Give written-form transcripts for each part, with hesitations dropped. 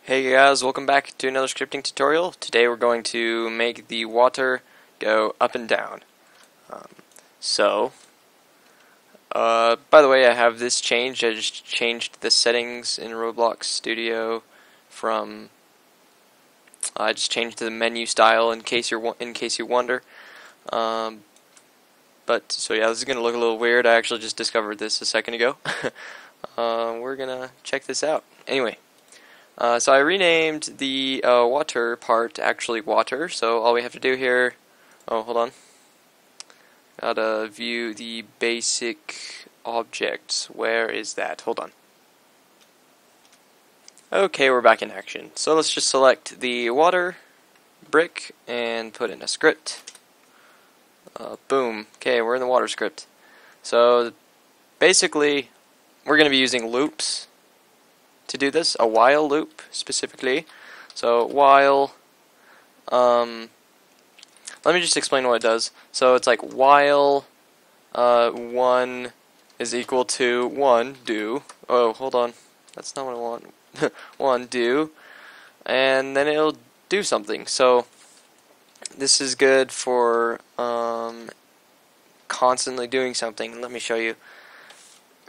Hey guys, welcome back to another scripting tutorial. Today we're going to make the water go up and down. Um, by the way, I have this changed. I just changed the settings in Roblox Studio from. I just changed the menu style in case you wonder. So yeah, this is gonna look a little weird. I actually just discovered this a second ago. We're gonna check this out. Anyway. So I renamed the water part actually water, so all we have to do here, hold on, gotta view the basic objects. Where is that? Hold on. Okay, we're back in action. So let's just select the water brick and put in a script. Boom. Okay, we're in the water script. So basically, we're going to be using loops to do this, a while loop specifically. So while, let me just explain what it does. So it's like while 1 is equal to 1, do. Oh, hold on. That's not what I want. 1, do. And then it'll do something. So this is good for constantly doing something. Let me show you.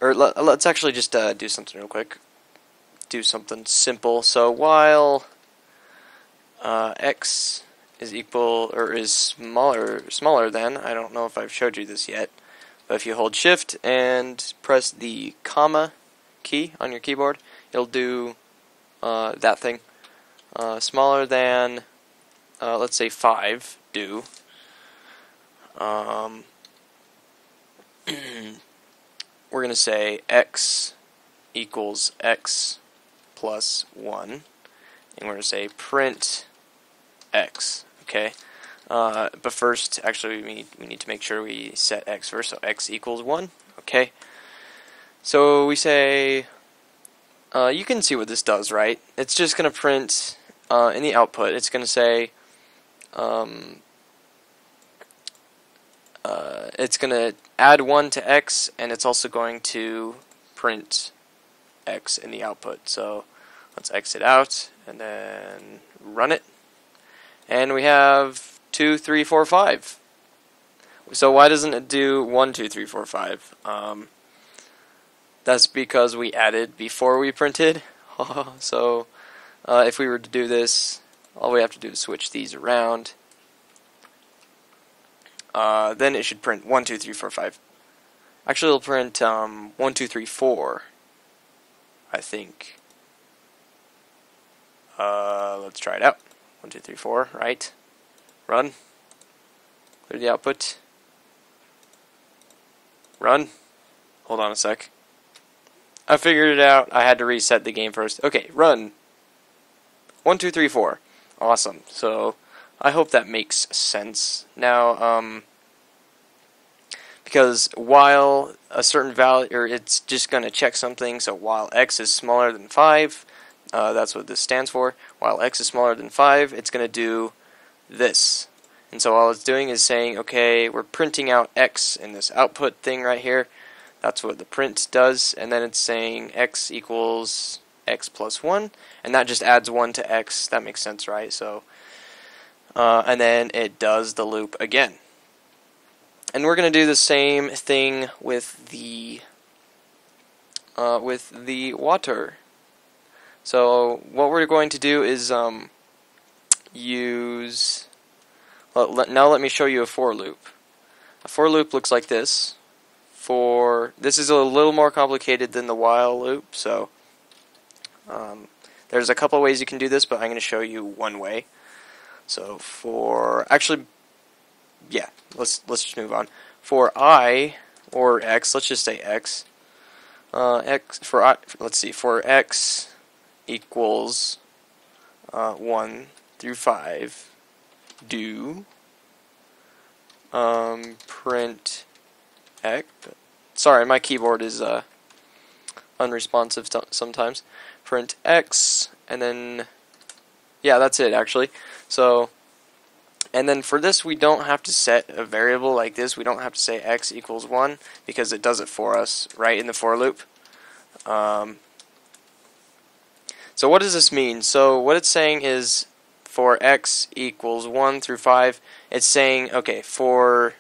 Or let's actually just do something real quick. Do something simple. So while x is equal or is smaller than, I don't know if I've showed you this yet, but if you hold shift and press the comma key on your keyboard, it'll do that thing. Smaller than, let's say 5, do. We're going to say x equals x plus 1, and we're going to say print x, okay? But first, actually, we need to make sure we set x first, so x equals 1, okay? So we say, you can see what this does, right? It's just going to print, in the output, it's going to say, it's going to add 1 to x, and it's also going to print x in the output. So let's exit out and then run it, and we have 2, 3, 4, 5. So why doesn't it do 1, 2, 3, 4, 5? That's because we added before we printed. So if we were to do this, all we have to do is switch these around. Then it should print 1, 2, 3, 4, 5. Actually, it'll print 1, 2, 3, 4. I think. Let's try it out. 1, 2, 3, 4. Right. Run. Clear the output. Run. Hold on a sec. I figured it out. I had to reset the game first. Okay, run. 1, 2, 3, 4. Awesome. So I hope that makes sense. Now, because while a certain value, or it's just going to check something, so while x is smaller than 5, that's what this stands for. While x is smaller than 5, it's going to do this. And so all it's doing is saying, okay, we're printing out x in this output thing right here. That's what the print does. And then it's saying x equals x plus 1. And that just adds 1 to x. That makes sense, right? So, and then it does the loop again. And we're going to do the same thing with the water. So what we're going to do is use. Now let me show you a for loop. A for loop looks like this. This is a little more complicated than the while loop. So there's a couple ways you can do this, but I'm going to show you one way. So let's just move on. For I or x, let's just say x. For x equals 1 through 5, do print x. Sorry, my keyboard is unresponsive sometimes. Print x, and then that's it actually. So. And then for this, we don't have to set a variable like this. We don't have to say x equals 1 because it does it for us right in the for loop. So what does this mean? So what it's saying is for x equals 1 through 5, it's saying, okay, for,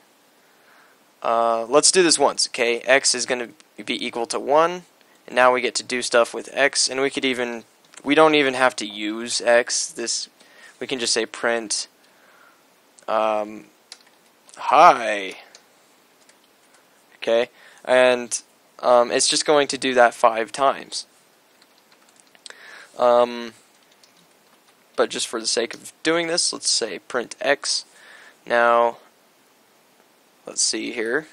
let's do this once, okay, x is going to be equal to 1, and now we get to do stuff with x, and we don't even have to use x, we can just say print, hi, okay, and it's just going to do that 5 times. But just for the sake of doing this, let's say print x. Now, let's see here.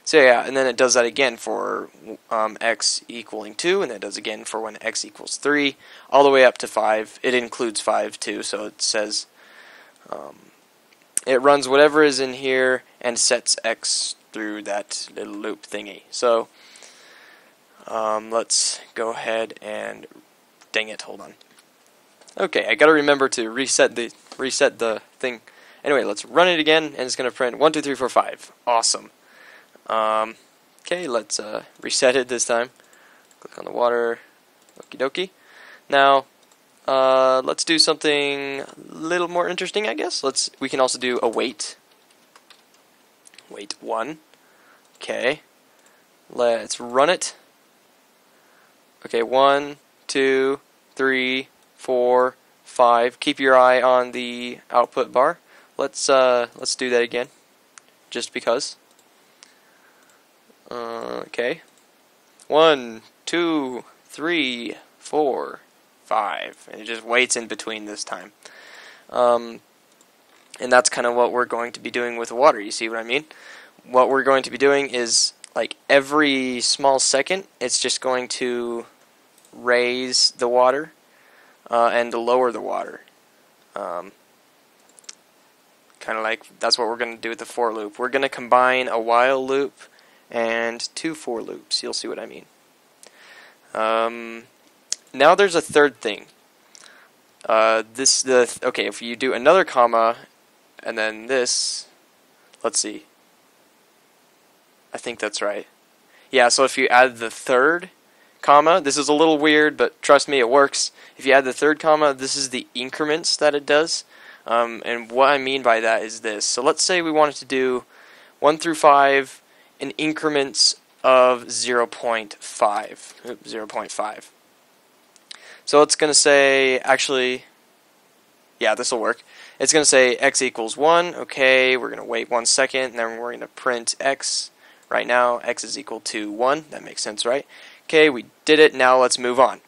So yeah, and then it does that again for x equaling 2, and then it does again for when x equals 3, all the way up to 5. It includes 5 too, so it says it runs whatever is in here and sets x through that little loop thingy. So let's go ahead and, dang it, hold on. Okay, I gotta remember to reset the thing. Anyway, let's run it again, and it's gonna print 1, 2, 3, 4, 5. Awesome. Okay, let's reset it this time. Click on the water. Okie dokie. Now, let's do something a little more interesting, I guess. We can also do a wait. Wait 1. Okay. Let's run it. Okay, 1, 2, 3, 4, 5. Keep your eye on the output bar. Let's do that again, just because. Okay. 1, 2, 3, 4, 5, and it just waits in between this time. And that's kind of what we're going to be doing with water. You see what I mean? What we're going to be doing is, like, every small second, it's just going to raise the water and lower the water. Kind of like that's what we're going to do with the for loop. We're going to combine a while loop and 2 for loops. You'll see what I mean. Now there's a third thing. Okay, if you do another comma and then this, let's see. I think that's right. Yeah, so if you add the third comma, this is a little weird, but trust me, it works. If you add the third comma, this is the increments that it does. And what I mean by that is this. So let's say we wanted to do 1 through 5 in increments of 0.5. 0.5. So it's going to say, actually, yeah, this will work. It's going to say x equals 1. Okay, we're going to wait 1 second, and then we're going to print x. Right now, x is equal to 1. That makes sense, right? Okay, we did it. Now let's move on.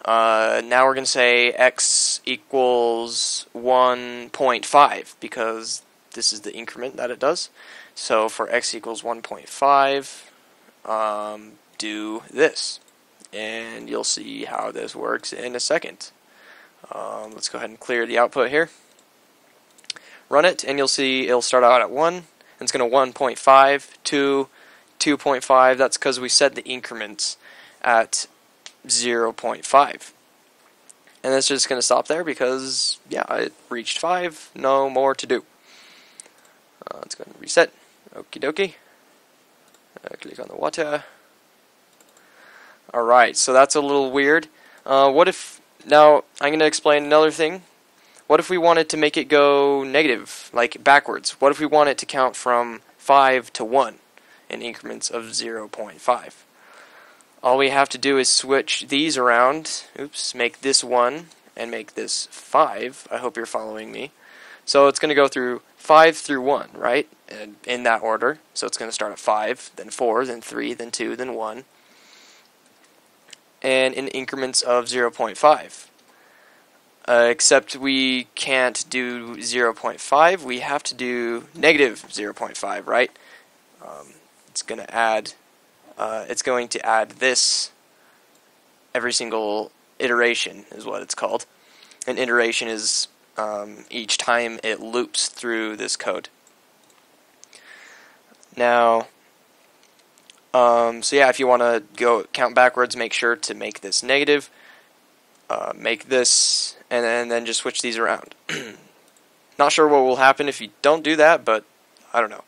Now we're going to say x equals 1.5 because this is the increment that it does. So for x equals 1.5, do this. And you'll see how this works in a second. Let's go ahead and clear the output here. Run it, and you'll see it'll start out at 1. And it's going to 1.5, 2, 2.5. That's because we set the increments at 0.5. And that's just going to stop there because, yeah, it reached 5. No more to do. Let's go ahead and reset. Okie dokie. Click on the water. Alright, so that's a little weird. What if, now I'm going to explain another thing. What if we wanted to make it go negative, like backwards? What if we want it to count from 5 to 1 in increments of 0.5? All we have to do is switch these around. Oops, make this 1 and make this 5. I hope you're following me. So it's going to go through 5 through 1, right? And in that order. So it's going to start at 5, then 4, then 3, then 2, then 1. And in increments of 0.5. Except we can't do 0.5. We have to do negative 0.5, right? It's going to add this every single iteration is what it's called. An iteration is each time it loops through this code. Now, so yeah, if you want to go count backwards, make sure to make this negative, make this, and then just switch these around. Not sure what will happen if you don't do that, but I don't know.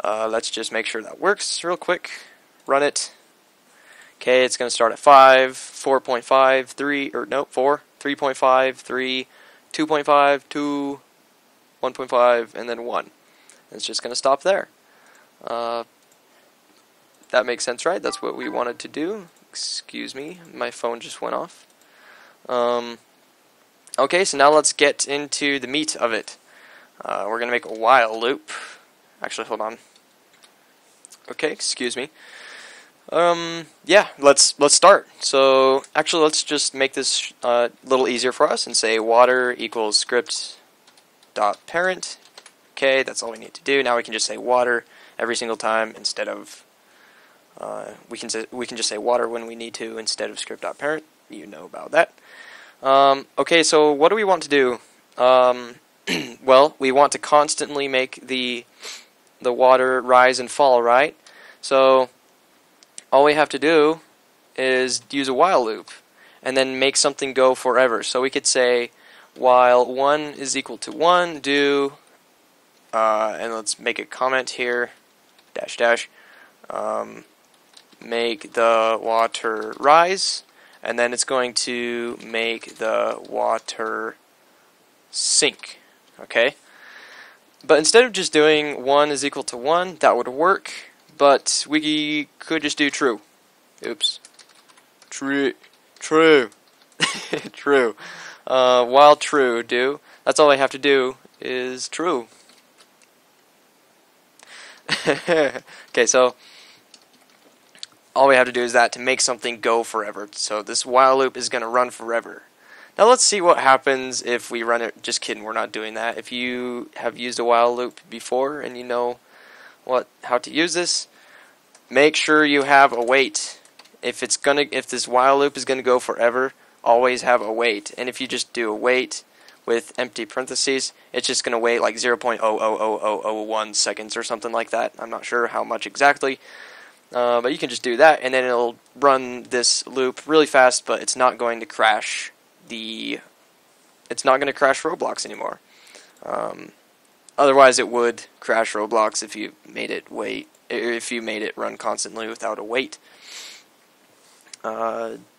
Let's just make sure that works real quick. Run it. Okay, it's going to start at 5, 4.5, 3, or no, 4, 3.5, 3, 2.5, 2, 1.5, and then 1. And it's just going to stop there. That makes sense, right? That's what we wanted to do. Excuse me, my phone just went off. Okay, so now let's get into the meat of it. We're going to make a while loop. Actually, hold on. Okay, excuse me. Yeah, let's start. So, actually, let's just make this a little easier for us and say water equals script.Parent. Okay, that's all we need to do. Now we can just say water every single time instead of we can just say water when we need to instead of script.Parent. You know about that. Okay, so what do we want to do? Well, we want to constantly make the water rise and fall, right? So all we have to do is use a while loop and then make something go forever. So we could say while 1 is equal to 1, do and let's make a comment here, dash dash, make the water rise, and then it's going to make the water sink. Okay? But instead of just doing 1 is equal to 1, that would work, but we could just do true. Oops. True. True. While true, do. That's all I have to do is true. Okay, so all we have to do is that to make something go forever. So this while loop is going to run forever. Now let's see what happens if we run it. Just kidding, we're not doing that. If you have used a while loop before and you know how to use this, make sure you have a wait. If this while loop is going to go forever, always have a wait. And if you just do a wait with empty parentheses, it's just going to wait like 0.00001 seconds or something like that. I'm not sure how much exactly. But you can just do that, and then it'll run this loop really fast, but it's not going to crash Roblox anymore. Otherwise, it would crash Roblox if you made it run constantly without a wait.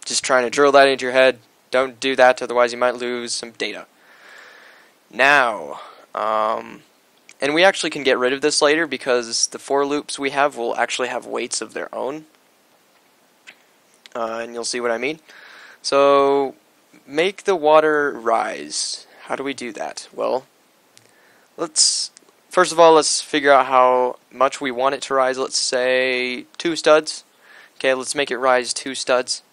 Just trying to drill that into your head. Don't do that, otherwise you might lose some data. Now, and we actually can get rid of this later because the for loops we have will actually have waits of their own. And you'll see what I mean. So, make the water rise. How do we do that? Well, first of all, let's figure out how much we want it to rise. Let's say 2 studs. Okay, let's make it rise 2 studs.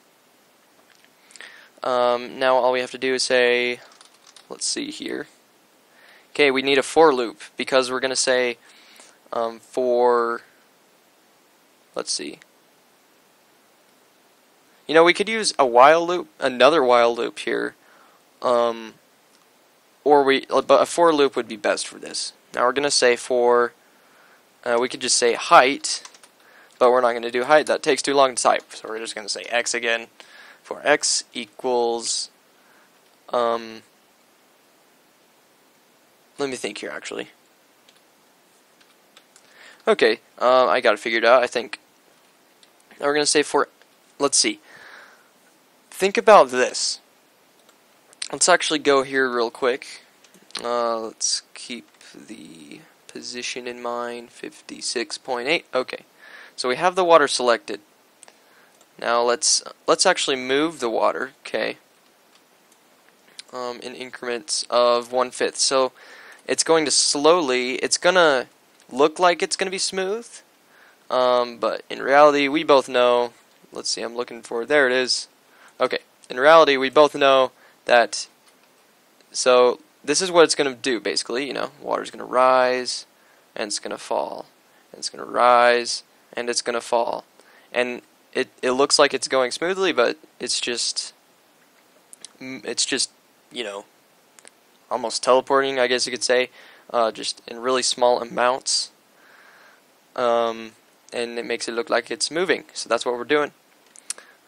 Now all we have to do is say, let's see here. Okay, we need a for loop because we're going to say for, let's see. You know, we could use a while loop, another while loop here, but a for loop would be best for this. Now we're going to say for, we could just say height, but we're not going to do height. That takes too long to type, so we're just going to say x again. For x equals, let me think here, actually. Okay, I got it figured out, I think. Now we're going to say for, let's see. Think about this. Let's actually go here real quick. Let's keep the position in mind, 56.8. Okay, so we have the water selected. Now let's actually move the water, okay, in increments of 1/5. So it's going to it's going to look like it's going to be smooth, but in reality we both know, let's see, I'm looking for, there it is. Okay, in reality we both know that, so this is what it's going to do basically, you know, water's going to rise, and it's going to fall, and it's going to rise, and it's going to fall. And it looks like it's going smoothly, but it's just, you know, almost teleporting, I guess you could say, just in really small amounts, and it makes it look like it's moving. So that's what we're doing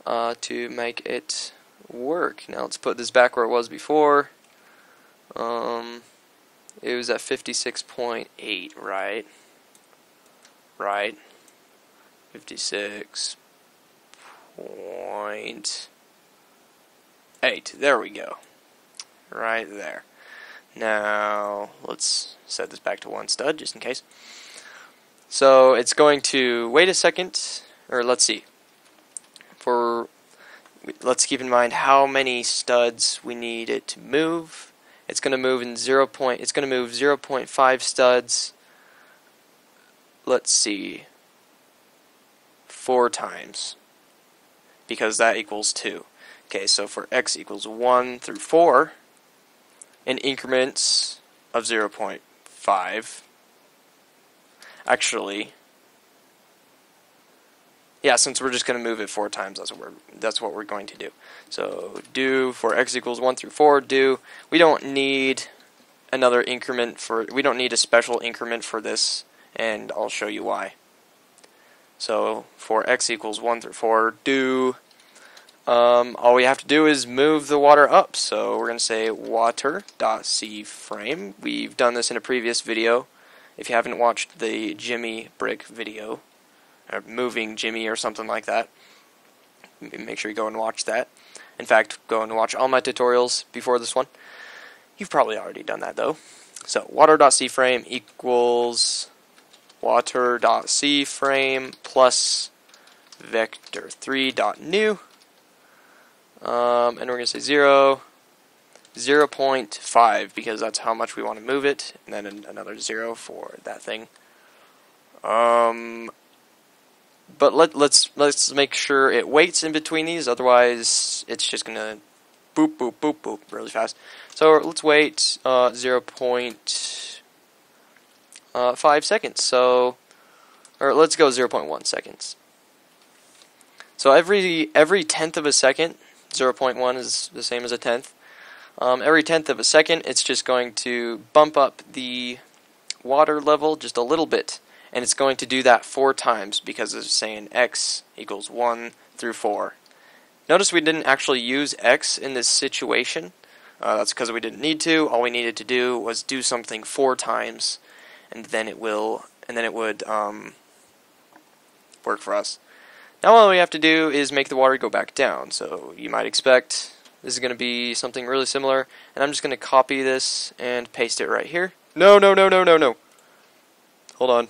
to make it work. Now let's put this back where it was before. It was at 56.8, right? 56. 0.8. There we go. Right there. Now, let's set this back to 1 stud, just in case. So, it's going to wait a second, or let's see. Let's keep in mind how many studs we need it to move. It's going to move in 0.5 studs. Let's see. 4 times. Because that equals 2. Okay, so for x equals 1 through 4, in increments of 0.5. Actually, yeah, since we're just going to move it 4 times, that's what we're going to do. So do for x equals 1 through 4. We don't need another increment we don't need a special increment for this, and I'll show you why. So for x equals 1 through 4, all we have to do is move the water up. So we're going to say water.CFrame. We've done this in a previous video. If you haven't watched the Jimmy brick video, or moving Jimmy or something like that, make sure you go and watch that. In fact, go and watch all my tutorials before this one. You've probably already done that though. So water.CFrame equals water.CFrame plus vector3.new. And we're going to say 0.5 because that's how much we want to move it, and then another 0 for that thing. But let's make sure it waits in between these, otherwise it's just going to boop, boop, boop, boop really fast. So let's wait 0.5 seconds. Or let's go 0.1 seconds. So every tenth of a second, 0.1 is the same as a tenth. Every tenth of a second, it's just going to bump up the water level just a little bit. And it's going to do that 4 times because it's saying x equals 1 through 4. Notice we didn't actually use x in this situation. That's because we didn't need to. All we needed to do was do something 4 times, and then it would work for us. Now all we have to do is make the water go back down. So you might expect this is going to be something really similar, and I'm just going to copy this and paste it right here. No. Hold on.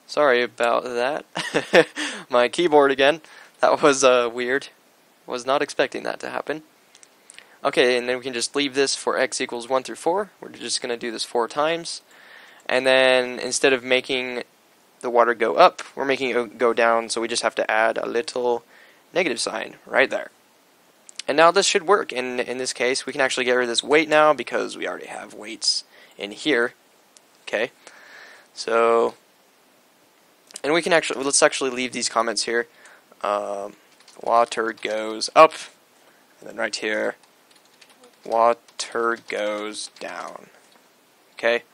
Sorry about that. My keyboard again. That was weird. Was not expecting that to happen. Okay, and then we can just leave this for x equals 1 through 4. We're just going to do this 4 times. And then instead of making the water go up, we're making it go down, so we just have to add a little negative sign right there. And now this should work. In this case, we can actually get rid of this wait now because we already have waits in here. Okay. So, and we can let's actually leave these comments here. Water goes up, and then right here, water goes down. Okay.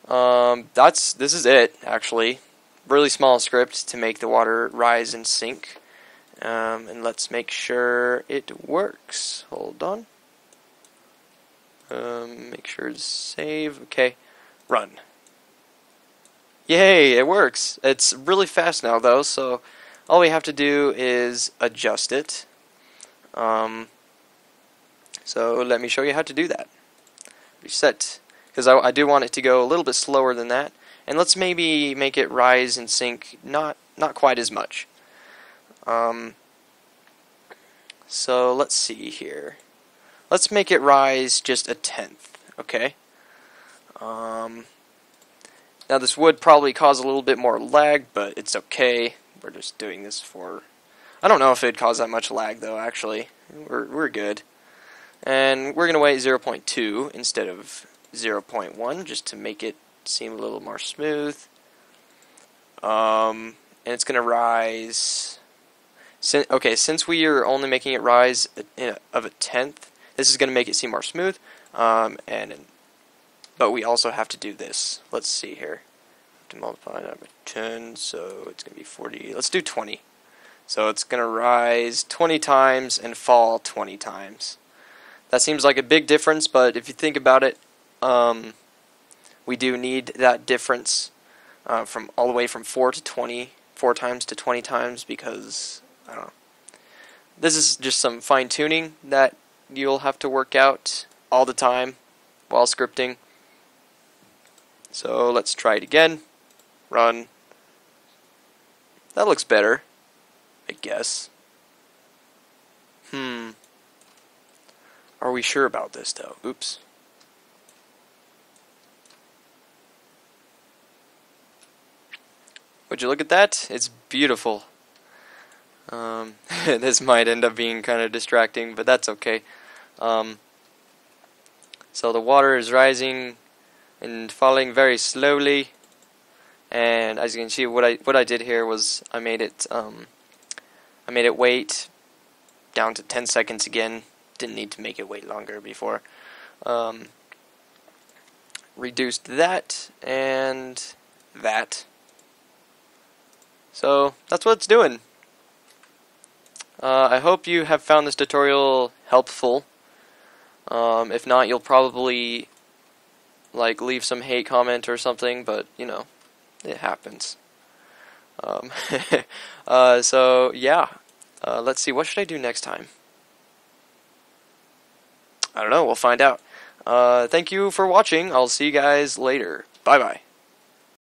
This is it, actually. Really small script to make the water rise and sink. And let's make sure it works. Hold on. Make sure to save. Okay. Run. Yay, it works. It's really fast now, though, so all we have to do is adjust it. So let me show you how to do that. Reset. Because I do want it to go a little bit slower than that. And let's maybe make it rise and sink not quite as much. So let's see here. Let's make it rise just a tenth, okay? Now this would probably cause a little bit more lag, but it's okay. We're just doing this for... I don't know if it'd cause that much lag though, actually. We're good. And we're going to wait 0.2 instead of 0.1 just to make it seem a little more smooth. And it's going to rise... since we are only making it rise of a tenth, this is going to make it seem more smooth. But we also have to do this. Let's see here. To multiply that by 10, so it's going to be 40. Let's do 20. So it's going to rise 20 times and fall 20 times. That seems like a big difference, but if you think about it, we do need that difference from all the way from 4 times to 20 times, because I don't know. This is just some fine-tuning that you'll have to work out all the time while scripting. So let's try it again. Run. That looks better, I guess. Are we sure about this, though? Oops. Would you look at that? It's beautiful. This might end up being kind of distracting, but that's okay. So the water is rising and falling very slowly, and as you can see, what I did here was I made it wait down to 10 seconds again. Didn't need to make it wait longer before. Reduced that and that. So that's what it's doing. I hope you have found this tutorial helpful. If not, you'll probably leave some hate comment or something, but you know, it happens. So yeah, let's see, what should I do next time? I don't know, we'll find out. Thank you for watching. I'll see you guys later. Bye bye.